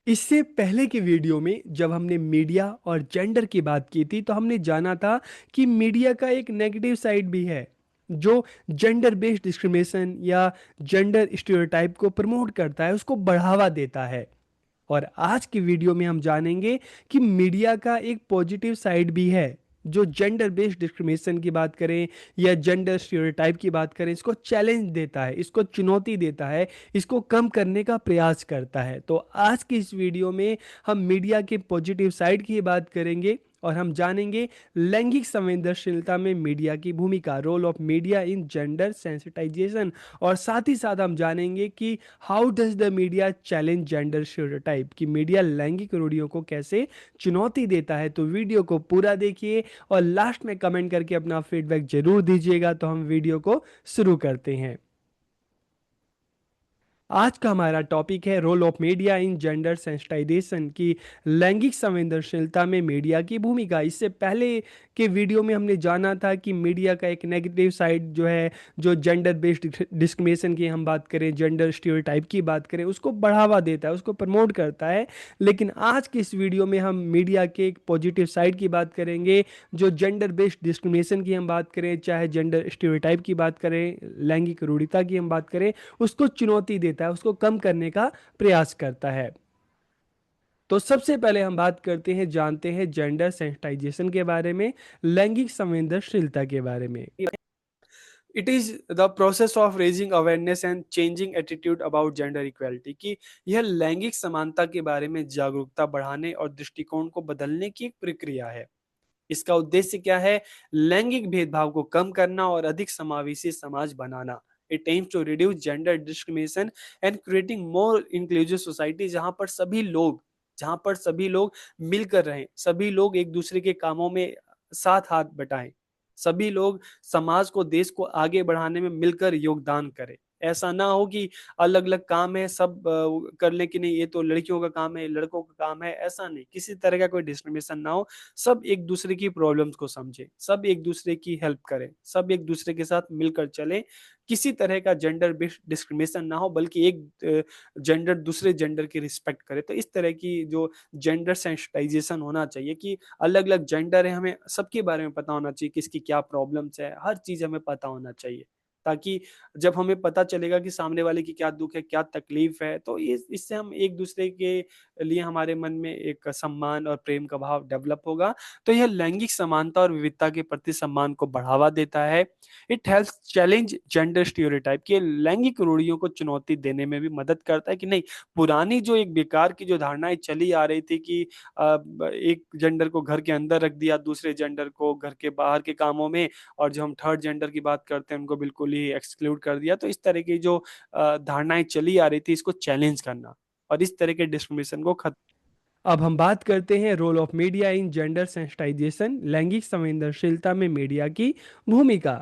इससे पहले के वीडियो में जब हमने मीडिया और जेंडर की बात की थी तो हमने जाना था कि मीडिया का एक नेगेटिव साइड भी है जो जेंडर बेस्ड डिस्क्रिमिनेशन या जेंडर स्टीरियोटाइप को प्रमोट करता है, उसको बढ़ावा देता है। और आज की वीडियो में हम जानेंगे कि मीडिया का एक पॉजिटिव साइड भी है जो जेंडर बेस्ड डिस्क्रिमिनेशन की बात करें या जेंडर स्टीरियोटाइप की बात करें, इसको चैलेंज देता है, इसको चुनौती देता है, इसको कम करने का प्रयास करता है। तो आज की इस वीडियो में हम मीडिया के पॉजिटिव साइड की बात करेंगे और हम जानेंगे लैंगिक संवेदनशीलता में मीडिया की भूमिका, role of media in gender sensitisation. और साथ ही साथ हम जानेंगे कि how does the media challenge gender stereotype, कि मीडिया लैंगिक रूढ़ियों को कैसे चुनौती देता है। तो वीडियो को पूरा देखिए और लास्ट में कमेंट करके अपना फीडबैक जरूर दीजिएगा। तो हम वीडियो को शुरू करते हैं। आज का हमारा टॉपिक है role of media in gender sensitisation, की लैंगिक संवेदनशीलता में मीडिया की भूमिका। इससे पहले के वीडियो में हमने जाना था कि मीडिया का एक नेगेटिव साइड जो है, जो जेंडर बेस्ड डिस्क्रिमिनेशन की हम बात करें, जेंडर स्टीरियोटाइप की बात करें, उसको बढ़ावा देता है, उसको प्रमोट करता है। लेकिन आज के इस वीडियो में हम मीडिया के एक पॉजिटिव साइड की बात करेंगे, जो जेंडर बेस्ड डिस्क्रिमिनेशन की हम बात करें, चाहे जेंडर स्टीरियोटाइप की बात करें, लैंगिक रूढ़िता की हम बात करें, उसको चुनौती देता है, उसको कम करने का प्रयास करता है। तो सबसे पहले हम बात करते हैं, जानते हैं जेंडर सेंसिटाइजेशन के बारे में, लैंगिक संवेदनशीलता के बारे में। It is the process of raising awareness and changing attitude about gender equality, कि यह लैंगिक समानता के बारे में जागरूकता बढ़ाने और दृष्टिकोण को बदलने की एक प्रक्रिया है। इसका उद्देश्य क्या है? लैंगिक भेदभाव को कम करना और अधिक समावेशी समाज बनाना। It aims to reduce gender discrimination and creating more inclusive society, जहां पर सभी लोग मिलकर रहें, सभी लोग एक दूसरे के कामों में साथ हाथ बटाएं, सभी लोग समाज को, देश को आगे बढ़ाने में मिलकर योगदान करें। ऐसा ना हो कि अलग अलग काम है, सब कर ले कि नहीं ये तो लड़कियों का काम है, लड़कों का काम है, ऐसा नहीं, किसी तरह का कोई डिस्क्रिमिनेशन ना हो। सब एक दूसरे की प्रॉब्लम्स को समझें, सब एक दूसरे की हेल्प करें, सब एक दूसरे के साथ मिलकर चलें। किसी तरह का जेंडर बेस्ड डिस्क्रिमिनेशन ना हो, बल्कि एक जेंडर दूसरे जेंडर की रिस्पेक्ट करे। तो इस तरह की जो जेंडर सेंसिटाइजेशन होना चाहिए, कि अलग अलग जेंडर है, हमें सबके बारे में पता होना चाहिए, किसकी क्या प्रॉब्लम्स है, हर चीज हमें पता होना चाहिए। ताकि जब हमें पता चलेगा कि सामने वाले की क्या दुख है, क्या तकलीफ है, तो इससे हम एक दूसरे के लिए, हमारे मन में एक सम्मान और प्रेम का भाव डेवलप होगा। तो यह लैंगिक समानता और विविधता के प्रति सम्मान को बढ़ावा देता है। It helps challenge gender stereotype, के लैंगिक रूढ़ियों को चुनौती देने में भी मदद करता है। कि नहीं, पुरानी जो एक बेकार की जो धारणाएं चली आ रही थी कि एक जेंडर को घर के अंदर रख दिया, दूसरे जेंडर को घर के बाहर के कामों में, और जो हम थर्ड जेंडर की बात करते हैं उनको बिल्कुल ही एक्सक्लूड कर दिया। तो इस तरह की जो धारणाएं चली आ रही थी, इसको चैलेंज करना और इस तरह के डिस्क्रिमिनेशन को खत्म। अब हम बात करते हैं role of media in gender sensitisation, लैंगिक संवेदनशीलता में मीडिया की भूमिका।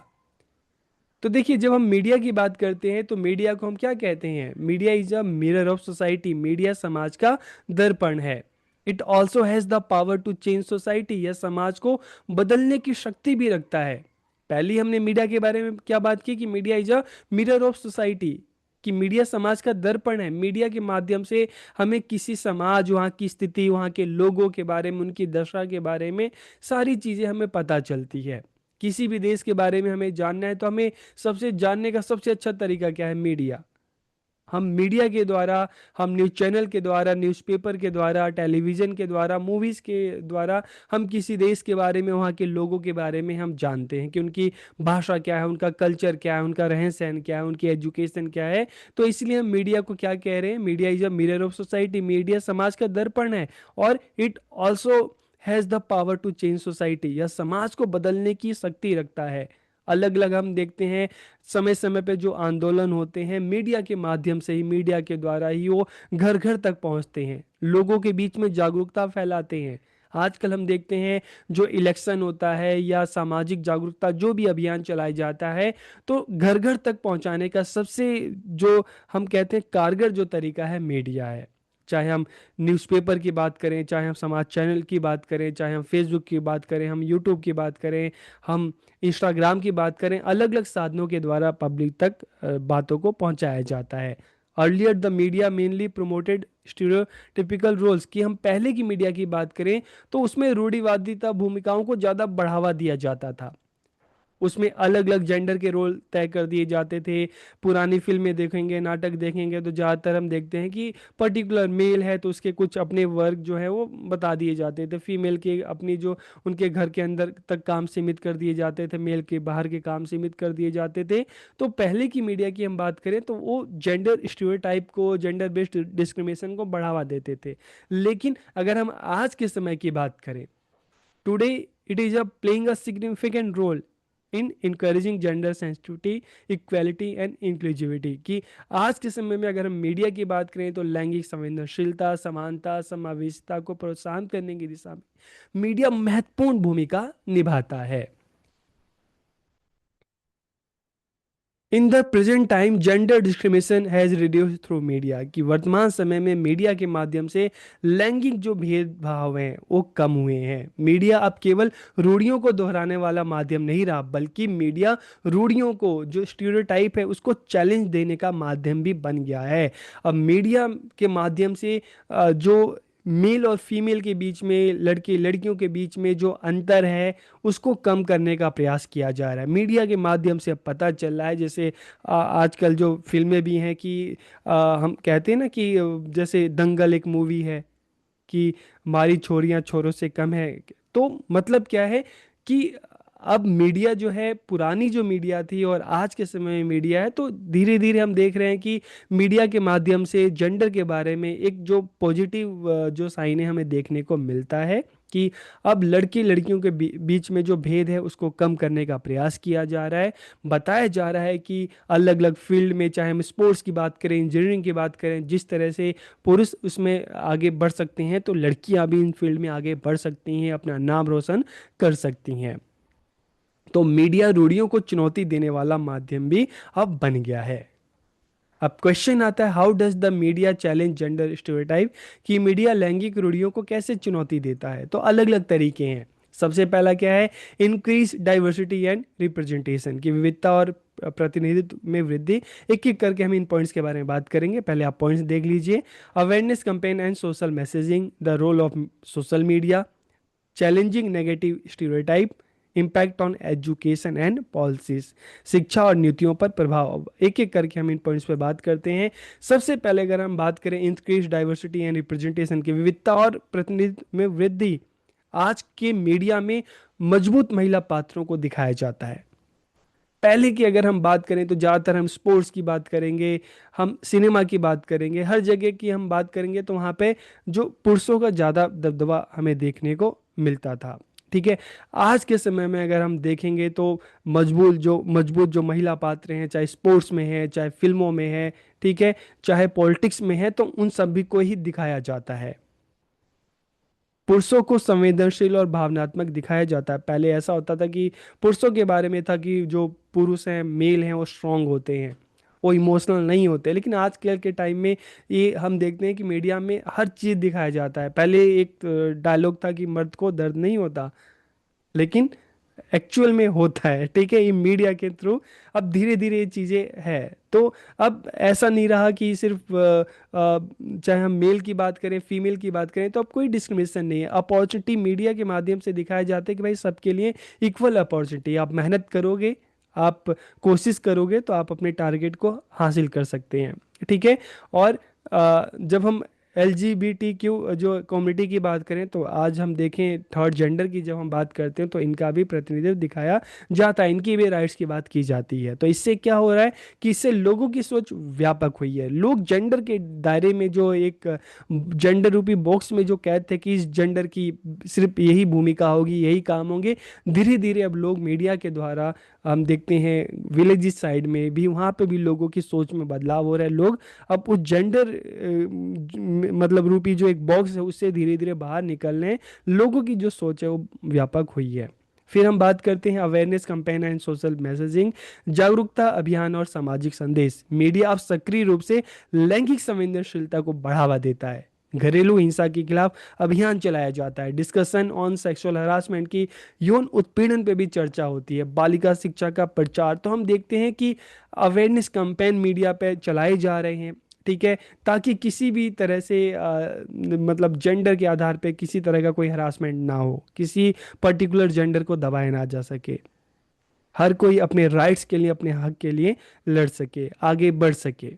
तो देखिए, जब हम मीडिया की बात करते हैं तो मीडिया को हम क्या कहते हैं? Media is a mirror of society, media समाज का दर्पण है। It also has the power to change society, यह समाज को बदलने की शक्ति भी रखता है। पहले हमने मीडिया के बारे में क्या बात की, कि media is a mirror of society, कि मीडिया समाज का दर्पण है। मीडिया के माध्यम से हमें किसी समाज, वहाँ की स्थिति, वहाँ के लोगों के बारे में, उनकी दशा के बारे में सारी चीज़ें हमें पता चलती है। किसी भी देश के बारे में हमें जानना है तो हमें सबसे जानने का सबसे अच्छा तरीका क्या है? मीडिया। हम मीडिया के द्वारा, हम न्यूज़ चैनल के द्वारा, न्यूज़पेपर के द्वारा, टेलीविज़न के द्वारा, मूवीज़ के द्वारा हम किसी देश के बारे में, वहाँ के लोगों के बारे में हम जानते हैं कि उनकी भाषा क्या है, उनका कल्चर क्या है, उनका रहन सहन क्या है, उनकी एजुकेशन क्या है। तो इसलिए हम मीडिया को क्या कह रहे हैं? Media is a mirror of society, media समाज का दर्पण है। और it also has the power to change society, यह समाज को बदलने की शक्ति रखता है। अलग अलग हम देखते हैं समय समय पे जो आंदोलन होते हैं, मीडिया के माध्यम से ही, मीडिया के द्वारा ही वो घर घर तक पहुंचते हैं, लोगों के बीच में जागरूकता फैलाते हैं। आजकल हम देखते हैं जो इलेक्शन होता है या सामाजिक जागरूकता जो भी अभियान चलाया जाता है, तो घर घर तक पहुंचाने का सबसे, जो हम कहते हैं कारगर जो तरीका है, मीडिया है। चाहे हम न्यूज़पेपर की बात करें, चाहे हम समाज चैनल की बात करें, चाहे हम फेसबुक की बात करें, हम यूट्यूब की बात करें, हम इंस्टाग्राम की बात करें, अलग अलग साधनों के द्वारा पब्लिक तक बातों को पहुंचाया जाता है। Earlier the media mainly promoted stereotypical roles, कि हम पहले की मीडिया की बात करें तो उसमें रूढ़िवादिता भूमिकाओं को ज़्यादा बढ़ावा दिया जाता था। उसमें अलग अलग जेंडर के रोल तय कर दिए जाते थे। पुरानी फिल्में देखेंगे, नाटक देखेंगे तो ज़्यादातर हम देखते हैं कि पर्टिकुलर मेल है तो उसके कुछ अपने वर्क जो है वो बता दिए जाते थे, फीमेल के अपनी जो उनके घर के अंदर तक काम सीमित कर दिए जाते थे, मेल के बाहर के काम सीमित कर दिए जाते थे। तो पहले की मीडिया की हम बात करें तो वो जेंडर स्टीरियोटाइप को, जेंडर बेस्ड डिस्क्रिमिनेशन को बढ़ावा देते थे। लेकिन अगर हम आज के समय की बात करें, today it is a playing a significant role in encouraging gender sensitivity, equality and inclusivity, कि आज के समय में अगर हम मीडिया की बात करें तो लैंगिक संवेदनशीलता, समानता, समावेशिता को प्रोत्साहन करने की दिशा में मीडिया महत्वपूर्ण भूमिका निभाता है। In the present time gender discrimination has reduce through media, कि वर्तमान समय में मीडिया के माध्यम से लैंगिक जो भेदभाव हैं वो कम हुए हैं। मीडिया अब केवल रूढ़ियों को दोहराने वाला माध्यम नहीं रहा, बल्कि मीडिया रूढ़ियों को, जो स्टीरियोटाइप है उसको चैलेंज देने का माध्यम भी बन गया है। अब मीडिया के माध्यम से जो मेल और फीमेल के बीच में, लड़के लड़कियों के बीच में जो अंतर है उसको कम करने का प्रयास किया जा रहा है। मीडिया के माध्यम से अब पता चल रहा है, जैसे आजकल जो फिल्में भी हैं कि हम कहते हैं ना कि जैसे दंगल एक मूवी है कि हमारी छोरियां छोरों से कम है। तो मतलब क्या है कि अब मीडिया जो है, पुरानी जो मीडिया थी और आज के समय में मीडिया है, तो धीरे धीरे हम देख रहे हैं कि मीडिया के माध्यम से जेंडर के बारे में एक जो पॉजिटिव जो साइन है हमें देखने को मिलता है कि अब लड़के लड़कियों के बीच में जो भेद है उसको कम करने का प्रयास किया जा रहा है। बताया जा रहा है कि अलग अलग फील्ड में, चाहे हम स्पोर्ट्स की बात करें, इंजीनियरिंग की बात करें, जिस तरह से पुरुष उसमें आगे बढ़ सकते हैं तो लड़कियां भी इन फील्ड में आगे बढ़ सकती हैं, अपना नाम रोशन कर सकती हैं। तो मीडिया रूढ़ियों को चुनौती देने वाला माध्यम भी अब बन गया है। अब क्वेश्चन आता है, how does the media challenge gender stereotype, कि मीडिया लैंगिक रूढ़ियों को कैसे चुनौती देता है। तो अलग अलग तरीके हैं। सबसे पहला क्या है, इंक्रीज डाइवर्सिटी एंड रिप्रेजेंटेशन, की विविधता और प्रतिनिधित्व में वृद्धि। एक एक करके हम इन पॉइंट्स के बारे में बात करेंगे, पहले आप पॉइंट्स देख लीजिए। Awareness campaign and social messaging, the role of social media, challenging negative stereotype, impact on education and policies, शिक्षा और नीतियों पर प्रभाव। एक एक करके हम इन पॉइंट्स पर बात करते हैं। सबसे पहले अगर हम बात करें इंक्रीज डाइवर्सिटी एंड रिप्रेजेंटेशन की, विविधता और प्रतिनिधित्व में वृद्धि, आज के मीडिया में मजबूत महिला पात्रों को दिखाया जाता है। पहले की अगर हम बात करें तो ज़्यादातर हम स्पोर्ट्स की बात करेंगे, हम सिनेमा की बात करेंगे, हर जगह की हम बात करेंगे तो वहाँ पे जो पुरुषों का ज़्यादा दबदबा हमें देखने को मिलता था। ठीक है। आज के समय में अगर हम देखेंगे तो मजबूत जो महिला पात्र हैं, चाहे स्पोर्ट्स में है, चाहे फिल्मों में है, ठीक है, चाहे पॉलिटिक्स में है, तो उन सभी को ही दिखाया जाता है। पुरुषों को संवेदनशील और भावनात्मक दिखाया जाता है। पहले ऐसा होता था कि पुरुषों के बारे में था कि जो पुरुष हैं, मेल हैं, वो स्ट्रांग होते हैं, वो इमोशनल नहीं होते। लेकिन आजकल के टाइम में ये हम देखते हैं कि मीडिया में हर चीज़ दिखाया जाता है। पहले एक डायलॉग था कि मर्द को दर्द नहीं होता, लेकिन एक्चुअल में होता है। ठीक है, ये मीडिया के थ्रू अब धीरे धीरे ये चीज़ें है। तो अब ऐसा नहीं रहा कि सिर्फ चाहे हम मेल की बात करें, फीमेल की बात करें, तो अब कोई डिस्क्रिमिनेशन नहीं है। अपॉर्चुनिटी मीडिया के माध्यम से दिखाया जाता है कि भाई सबके लिए इक्वल अपॉर्चुनिटी, आप मेहनत करोगे, आप कोशिश करोगे तो आप अपने टारगेट को हासिल कर सकते हैं। ठीक है। और जब हम LGBTQ जो कम्युनिटी की बात करें तो आज हम देखें थर्ड जेंडर की जब हम बात करते हैं तो इनका भी प्रतिनिधित्व दिखाया जाता है, इनकी भी राइट्स की बात की जाती है। तो इससे क्या हो रहा है कि इससे लोगों की सोच व्यापक हुई है। लोग जेंडर के दायरे में, जो एक जेंडर रूपी बॉक्स में जो कैद थे कि इस जेंडर की सिर्फ यही भूमिका होगी, यही काम होंगे, धीरे धीरे अब लोग मीडिया के द्वारा, हम देखते हैं विलेज साइड में भी, वहाँ पे भी लोगों की सोच में बदलाव हो रहा है। लोग अब उस जेंडर मतलब रूपी जो एक बॉक्स है उससे धीरे धीरे बाहर निकल रहे हैं। लोगों की जो सोच है वो व्यापक हुई है। फिर हम बात करते हैं awareness campaign and social messaging, जागरूकता अभियान और सामाजिक संदेश। मीडिया अब सक्रिय रूप से लैंगिक संवेदनशीलता को बढ़ावा देता है। घरेलू हिंसा के खिलाफ अभियान चलाया जाता है। डिस्कशन ऑन सेक्सुअल हरासमेंट की, यौन उत्पीड़न पे भी चर्चा होती है। बालिका शिक्षा का प्रचार, तो हम देखते हैं कि अवेयरनेस कैंपेन मीडिया पे चलाए जा रहे हैं। ठीक है, ताकि किसी भी तरह से मतलब जेंडर के आधार पे किसी तरह का कोई हरासमेंट ना हो, किसी पर्टिकुलर जेंडर को दबाया ना जा सके, हर कोई अपने राइट्स के लिए, अपने हक के लिए लड़ सके, आगे बढ़ सके।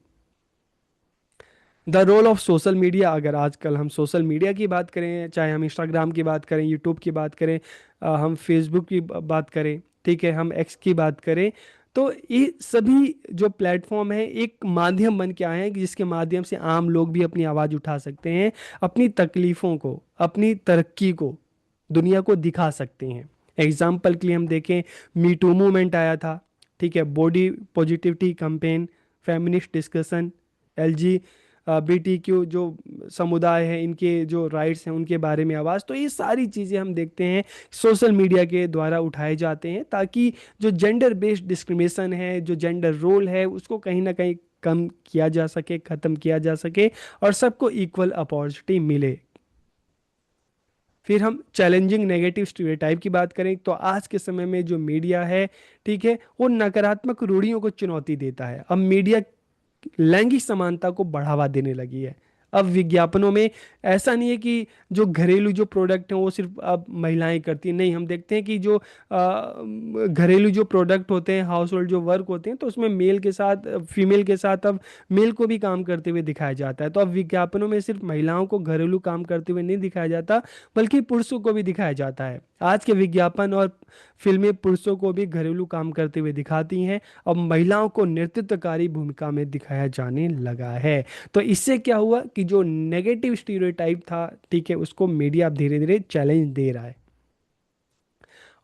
The role of social media, अगर आजकल हम सोशल मीडिया की बात करें, चाहे हम इंस्टाग्राम की बात करें, यूट्यूब की बात करें, हम फेसबुक की बात करें, ठीक है, हम एक्स की बात करें, तो ये सभी जो प्लेटफॉर्म है एक माध्यम बन के आए हैं कि जिसके माध्यम से आम लोग भी अपनी आवाज़ उठा सकते हैं, अपनी तकलीफ़ों को, अपनी तरक्की को दुनिया को दिखा सकते हैं। एग्जाम्पल के लिए हम देखें, मी टू मूवमेंट आया था, ठीक है, body positivity campaign, feminist discussion, LG BTQ जो समुदाय है इनके जो राइट्स हैं उनके बारे में आवाज़, तो ये सारी चीज़ें हम देखते हैं सोशल मीडिया के द्वारा उठाए जाते हैं, ताकि जो जेंडर बेस्ड डिस्क्रिमिनेशन है, जो जेंडर रोल है, उसको कहीं ना कहीं कम किया जा सके, ख़त्म किया जा सके, और सबको इक्वल अपॉर्चुनिटी मिले। फिर हम चैलेंजिंग नेगेटिव स्टीरियोटाइप की बात करें, तो आज के समय में जो मीडिया है, ठीक है, वो नकारात्मक रूढ़ियों को चुनौती देता है। अब मीडिया लैंगिक समानता को बढ़ावा देने लगी है। अब विज्ञापनों में ऐसा नहीं है कि जो घरेलू जो प्रोडक्ट हैं वो सिर्फ अब महिलाएं करती हैं, नहीं, हम देखते हैं कि जो घरेलू जो प्रोडक्ट होते हैं, हाउस होल्ड जो वर्क होते हैं, तो उसमें मेल के साथ फीमेल के साथ अब मेल को भी काम करते हुए दिखाया जाता है। तो अब विज्ञापनों में सिर्फ महिलाओं को घरेलू काम करते हुए नहीं दिखाया जाता, बल्कि पुरुषों को भी दिखाया जाता है। आज के विज्ञापन और फिल्में पुरुषों को भी घरेलू काम करते हुए दिखाती हैं, अब महिलाओं को नेतृत्वकारी भूमिका में दिखाया जाने लगा है। तो इससे क्या हुआ कि जो नेगेटिव स्टीरियोटाइप था, ठीक है, उसको मीडिया अब धीरे धीरे चैलेंज दे रहा है।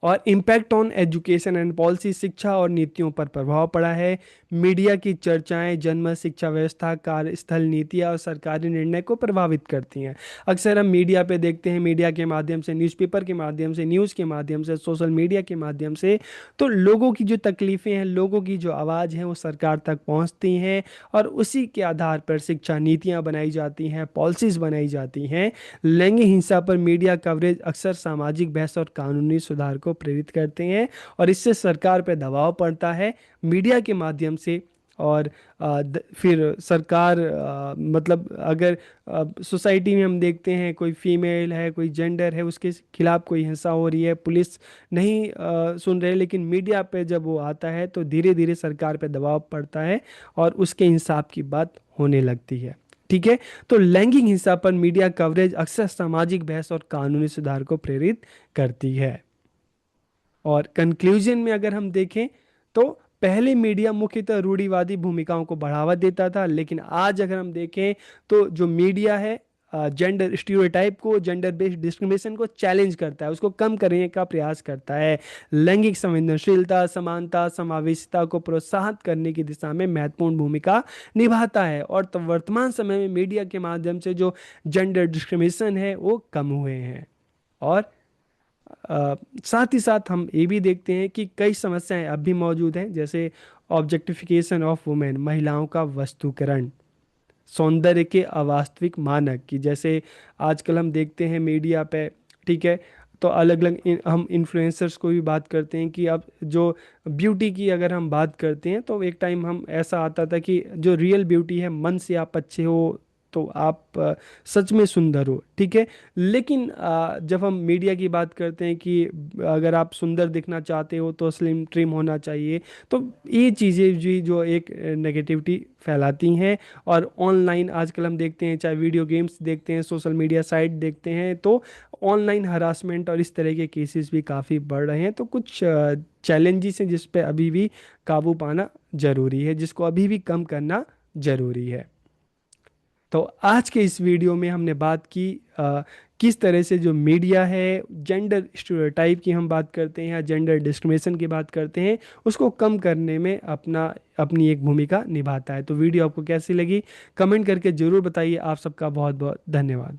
और impact on education and policy, शिक्षा और नीतियों पर प्रभाव पड़ा है। मीडिया की चर्चाएं जनमत, शिक्षा व्यवस्था, कार्यस्थल नीतियां और सरकारी निर्णय को प्रभावित करती हैं। अक्सर हम मीडिया पे देखते हैं, मीडिया के माध्यम से, न्यूज़पेपर के माध्यम से, न्यूज़ के माध्यम से, सोशल मीडिया के माध्यम से, तो लोगों की जो तकलीफ़ें हैं, लोगों की जो आवाज़ है, वो सरकार तक पहुंचती हैं, और उसी के आधार पर शिक्षा नीतियाँ बनाई जाती हैं, पॉलिसीज़ बनाई जाती हैं। लैंगिक हिंसा पर मीडिया कवरेज अक्सर सामाजिक बहस और कानूनी सुधार को प्रेरित करते हैं, और इससे सरकार पर दबाव पड़ता है मीडिया के माध्यम से। और फिर सरकार मतलब अगर सोसाइटी में हम देखते हैं कोई फीमेल है, कोई जेंडर है, उसके खिलाफ कोई हिंसा हो रही है, पुलिस नहीं सुन रहे, लेकिन मीडिया पे जब वो आता है तो धीरे धीरे सरकार पे दबाव पड़ता है और उसके इंसाफ की बात होने लगती है। ठीक है, तो लैंगिक हिंसा पर मीडिया कवरेज अक्सर सामाजिक बहस और कानूनी सुधार को प्रेरित करती है। और कंक्लूजन में अगर हम देखें तो पहले मीडिया मुख्यतः रूढ़िवादी भूमिकाओं को बढ़ावा देता था, लेकिन आज अगर हम देखें तो जो मीडिया है जेंडर स्टीरियोटाइप को, जेंडर बेस्ड डिस्क्रिमिनेशन को चैलेंज करता है, उसको कम करने का प्रयास करता है, लैंगिक संवेदनशीलता, समानता, समावेशिता को प्रोत्साहित करने की दिशा में महत्वपूर्ण भूमिका निभाता है। और तो वर्तमान समय में मीडिया के माध्यम से जो जेंडर डिस्क्रिमिनेशन है वो कम हुए हैं। और साथ ही साथ हम ये भी देखते हैं कि कई समस्याएं अब भी मौजूद हैं, जैसे ऑब्जेक्टिफिकेशन ऑफ वुमेन, महिलाओं का वस्तुकरण, सौंदर्य के अवास्तविक मानक की, जैसे आजकल हम देखते हैं मीडिया पे, ठीक है, तो अलग अलग हम इन्फ्लुएंसर्स को भी बात करते हैं कि अब जो ब्यूटी की अगर हम बात करते हैं तो एक टाइम हम ऐसा आता था कि जो रियल ब्यूटी है, मन से आप अच्छे हो तो आप सच में सुंदर हो, ठीक है, लेकिन जब हम मीडिया की बात करते हैं कि अगर आप सुंदर दिखना चाहते हो तो स्लिम ट्रिम होना चाहिए, तो ये चीज़ें जी जो एक नेगेटिविटी फैलाती हैं। और ऑनलाइन आजकल हम देखते हैं, चाहे वीडियो गेम्स देखते हैं, सोशल मीडिया साइट देखते हैं, तो ऑनलाइन हरासमेंट और इस तरह के केसेस भी काफ़ी बढ़ रहे हैं। तो कुछ चैलेंजेस हैं जिस पे अभी भी काबू पाना जरूरी है, जिसको अभी भी कम करना जरूरी है। तो आज के इस वीडियो में हमने बात की किस तरह से जो मीडिया है जेंडर स्टीरियोटाइप की हम बात करते हैं या जेंडर डिस्क्रिमिनेशन की बात करते हैं, उसको कम करने में अपनी एक भूमिका निभाता है। तो वीडियो आपको कैसी लगी कमेंट करके ज़रूर बताइए। आप सबका बहुत बहुत धन्यवाद।